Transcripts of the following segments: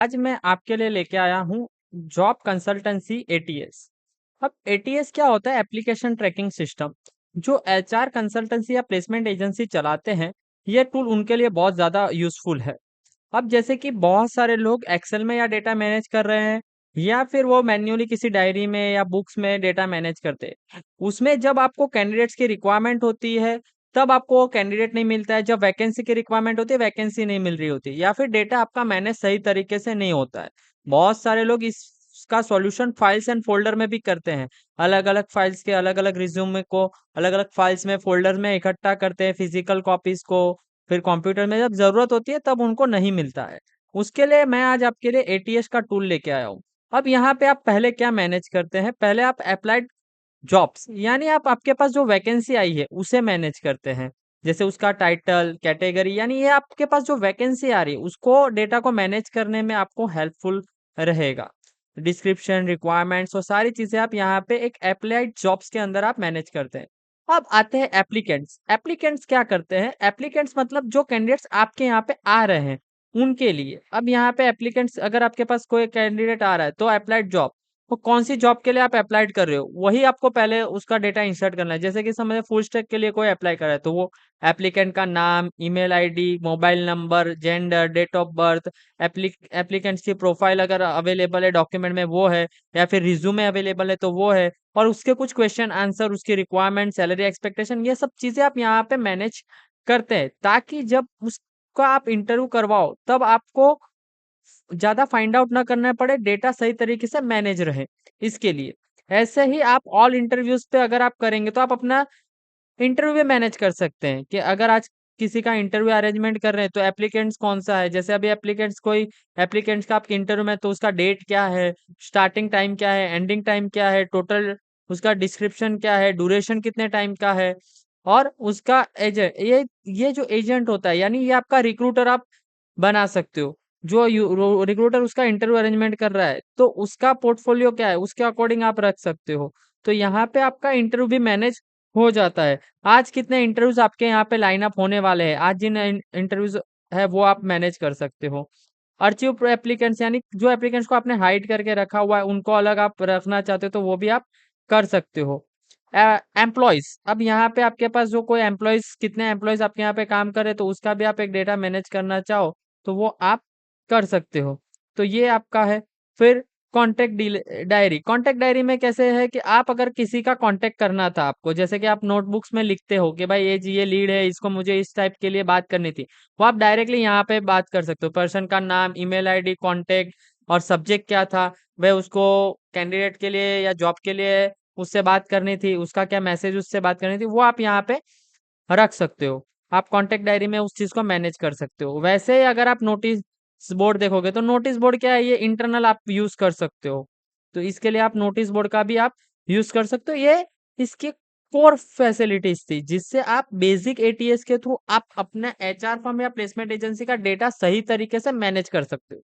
आज मैं आपके लिए लेके आया हूँ जॉब कंसल्टेंसी एटीएस। अब एटीएस क्या होता है? Application tracking system. जो एचआर कंसल्टेंसी या प्लेसमेंट एजेंसी चलाते हैं, ये टूल उनके लिए बहुत ज़्यादा यूज़फुल है। अब जैसे कि बहुत सारे लोग एक्सेल में या डेटा मैनेज कर रहे हैं या फिर वो मैन्युअली किसी डायरी में या बुक्स में डेटा मैनेज करते हैं। उसमें जब आपको कैंडिडेट्स की रिक्वायरमेंट होती है, तब आपको वो कैंडिडेट नहीं मिलता है। जब वैकेंसी की रिक्वायरमेंट होती है, वैकेंसी नहीं मिल रही होती या फिर डेटा आपका मैनेज सही तरीके से नहीं होता है। बहुत सारे लोग इसका सॉल्यूशन फाइल्स एंड फ़ोल्डर में भी करते हैं। अलग-अलग फाइल्स के अलग-अलग रिज़्यूमे को अलग-अलग फाइल्स में, फ़ोल्डर में इकट्ठा करते हैं, फिज़िकल कॉपीज़ को। फिर कंप्यूटर में जब ज़रूरत होती है तब उनको नहीं मिलता है। उसके लिए मैं आज आपके लिए एटीएस का टूल लेके आया हूँ। अब यहाँ पे आप पहले क्या मैनेज करते हैं, पहले आप एप्लाइड जॉब्स यानी आप आपके पास जो वैकेंसी आई है उसे मैनेज करते हैं। जैसे उसका टाइटल, कैटेगरी यानी ये आपके पास जो वैकेंसी आ रही है उसको डेटा को मैनेज करने में आपको हेल्पफुल रहेगा। डिस्क्रिप्शन, रिक्वायरमेंट्स और सारी चीज़ें आप यहाँ पे एक एप्लाइड जॉब्स के अंदर आप मैनेज करते हैं। अब आते हैं एप्लीकेंट्स। एप्लीकेंट्स क्या करते हैं? एप्लीकेंट्स मतलब जो कैंडिडेट्स आपके यहाँ पे आ रहे हैं, उनके लिए। अब यहाँ पे एप्लीकेंट्स अगर आपके पास कोई कैंडिडेट आ रहा है तो अप्लाइड जॉब, वो कौन-सी जॉब के लिए आप अप्लाइड कर रहे हो, वही आपको पहले उसका डेटा इंसर्ट करना है। जैसे कि समझिए फुल स्टैक के लिए कोई अप्लाई कर रहा है, तो वो एप्लीकेंट का नाम, email ID, mobile number, gender, date of birth, applicants की प्रोफाइल अगर अवेलेबल है डॉक्यूमेंट में वो है या फिर रिज्यूमे अवेलेबल है तो वो है और उसके कुछ क्वेश्चन आंसर, उसकी रिक्वायरमेंट, सैलरी एक्सपेक्टेशन ये सब चीज़ें आप यहाँ पे मैनेज करते हैं, ताकि जब उसका आप इंटरव्यू करवाओ, तब आपको ज़्यादा फाइंड आउट ना करना पड़े, डेटा सही तरीके से मैनेज रहे, इसके लिए। ऐसे ही आप ऑल इंटरव्यूज़ पे अगर आप करेंगे, तो आप अपना इंटरव्यू भी मैनेज कर सकते हैं कि अगर आज किसी का इंटरव्यू अरेंजमेंट कर रहे हैं, तो एप्लीकेंट्स कौन-सा है? जैसे अभी एप्लीकेंट्स का आपके इंटरव्यू में तो उसका डेट क्या है, स्टार्टिंग टाइम क्या है, एंडिंग टाइम क्या है, टोटल उसका डिस्क्रिप्शन क्या है, ड्यूरेशन कितने टाइम का है और उसका ये जो एजेंट होता है, यानी ये आपका रिक्रूटर आप बना सकते हो। जो रिक्रूटर उसका इंटरव्यू अरेंजमेंट कर रहा है, तो उसका पोर्टफोलियो क्या है, उसके अकॉर्डिंग आप रख सकते हो। तो यहाँ पे आपका इंटरव्यू भी मैनेज हो जाता है। आज कितने इंटरव्यूज़ आपके यहाँ पे लाइन अप होने वाले हैं, आज जिन इंटरव्यूज़ है वो आप मैनेज कर सकते हो। अर्चिव एप्लीकेंट्स यानी जो एप्लीकेंट्स को आपने हाइड करके रखा हुआ है, उनको अलग आप रखना चाहते हो तो वो भी आप कर सकते हो। एम्प्लॉइज़, अब यहाँ पे आपके पास जो कोई एम्प्लॉइज़ कितने एम्प्लॉइज़ आपके यहाँ पे काम कर रहे हैं, तो उसका भी आप एक डेटा मैनेज करना चाहो, तो वो आप कर सकते हो। तो ये आपका है। फिर कॉन्टैक्ट डायरी में कैसे है कि आप अगर किसी का कॉन्टैक्ट करना था आपको, जैसे कि आप नोटबुक्स में लिखते हो कि भाई ये लीड है, इसको मुझे इस टाइप के लिए बात करनी थी। वो आप डायरेक्टली यहाँ पे बात कर सकते हो। पर्सन का नाम, ईमेल आईडी, कॉन्टैक्ट और सब्जेक्ट क्या था, वह उसको कैंडिडेट के लिए या जॉब के लिए उससे बात करनी थी, उसका क्या मैसेज उससे बात करनी थी, वो आप यहाँ पे रख सकते हो। आप कॉन्टैक्ट डायरी में उस चीज़ को मैनेज कर सकते हो। वैसे ही अगर आप नोटिस बोर्ड देखोगे, तो नोटिस बोर्ड क्या है, ये इंटरनल आप यूज़ कर सकते हो। तो इसके लिए आप नोटिस बोर्ड का भी आप यूज़ कर सकते हो। ये इसकी कोर फैसिलिटीज़ थी, जिससे आप बेसिक एटीएस के थ्रू आप अपना एचआर फर्म या प्लेसमेंट एजेंसी का डेटा सही तरीके से मैनेज कर सकते हो।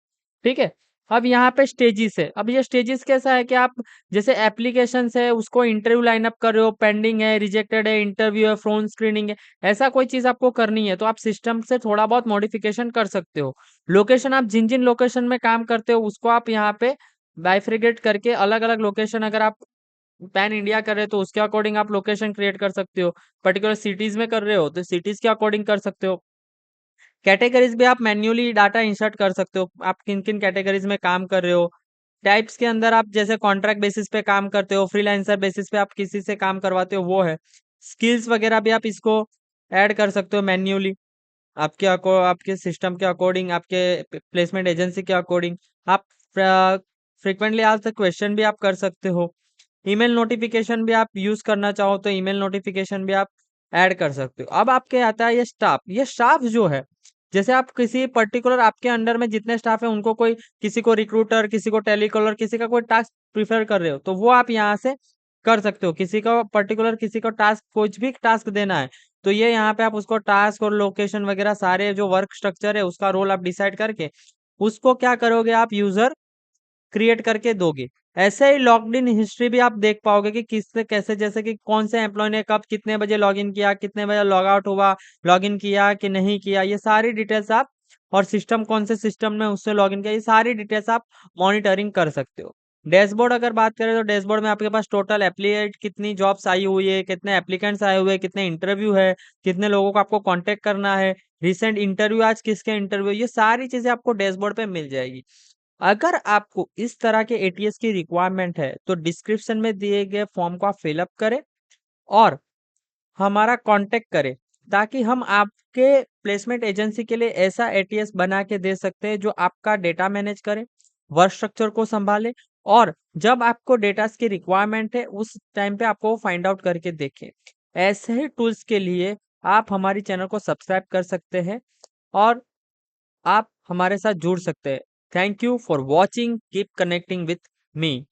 ठीक है? अब यहाँ पे स्टेजेस है। अब ये स्टेजेस कैसा है कि आप जैसे एप्लीकेशंस है, उसको इंटरव्यू लाइन अप कर रहे हो, पेंडिंग है, रिजेक्टेड है, इंटरव्यू है, फ़ोन स्क्रीनिंग है, ऐसा कोई चीज़ आपको करनी है, तो आप सिस्टम से थोड़ा बहुत मॉडिफ़िकेशन कर सकते हो। लोकेशन आप जिन-जिन लोकेशन में काम करते हो, उसको आप यहाँ पे बाइफरगेट करके अलग-अलग लोकेशन अगर आप पैन इंडिया कर रहे हो, तो उसके अकॉर्डिंग आप लोकेशन क्रिएट कर सकते हो। पर्टिकुलर सिटीज़ में कर रहे हो, तो सिटीज़ के अकॉर्डिंग कर सकते हो। कैटेगरीज़ भी आप मैन्युअली डाटा इंसर्ट कर सकते हो। आप किन-किन कैटेगरीज़ में काम कर रहे हो। टाइप्स के अंदर आप जैसे कॉन्ट्रैक्ट बेसिस पे काम करते हो, फ्रीलांसर बेसिस पे आप किसी से काम करवाते हो, वो है। स्किल्स वगैरह भी आप इसको ऐड कर सकते हो मैन्युअली। आपके सिस्टम के अकॉर्डिंग, आपके प्लेसमेंट एजेंसी के अकॉर्डिंग। आप फ्रीक्वेंटली आस्क्ड क्वेश्चन भी आप कर सकते हो। ईमेल नोटिफिकेशन भी आप यूज़ करना चाहो तो ईमेल नोटिफिकेशन भी आप ऐड कर सकते हो। अब आपके आता है ये स्टाफ जो है, जैसे आप किसी पर्टिकुलर आपके अंडर में जितने स्टाफ हैं उनको कोई किसी को रिक्रूटर, किसी को टेलीकॉलर, किसी का कोई टास्क प्रेफ़र कर रहे हो, तो वो आप यहाँ से कर सकते हो। किसी को टास्क कुछ भी टास्क देना है, तो ये यहाँ पे आप उसको टास्क और लोकेशन वगैरह सारे जो वर्क स्ट्रक्चर है उसका रोल आप डिसाइड करके, उसको क्या करोगे आप यूज़र क्रिएट करके दोगे। ऐसे ही लॉग्ड इन हिस्ट्री भी आप देख पाओगे कि किससे कैसे, जैसे कि कौन से एम्प्लॉयी ने कब कितने बजे लॉगिन किया, कितने बजे लॉग आउट हुआ, लॉगिन किया कि नहीं किया, ये सारी डिटेल्स आप और सिस्टम कौन से सिस्टम में उससे लॉगिन किया, ये सारी डिटेल्स आप मॉनिटरिंग कर सकते हो। डैशबोर्ड अगर बात करें तो डैशबोर्ड में आपके पास टोटल एप्लीकेट कितनी जॉब्स आई हुई है, कितने एप्लीकेंट्स आए हुए हैं, कितने इंटरव्यू है, कितने लोगों को आपको कांटेक्ट करना है, रिसेंट इंटरव्यू आज किसके इंटरव्यू, ये सारी चीजें आपको डैशबोर्ड पे मिल जाएगी। अगर आपको इस तरह के एटीएस की रिक्वायरमेंट है तो डिस्क्रिप्शन में दिए गए फॉर्म को आप फिलअप करें और हमारा कांटेक्ट करें, ताकि हम आपके प्लेसमेंट एजेंसी के लिए ऐसा एटीएस बना के दे सकते हैं जो आपका डेटा मैनेज करे, वर्क स्ट्रक्चर को संभाले और जब आपको डेटा की रिक्वायरमेंट है उस टाइम पे आपको फाइंड आउट करके देखें। ऐसे ही टूल्स के लिए आप हमारी चैनल को सब्सक्राइब कर सकते हैं और आप हमारे साथ जुड़ सकते हैं। Thank you for watching, keep connecting with me.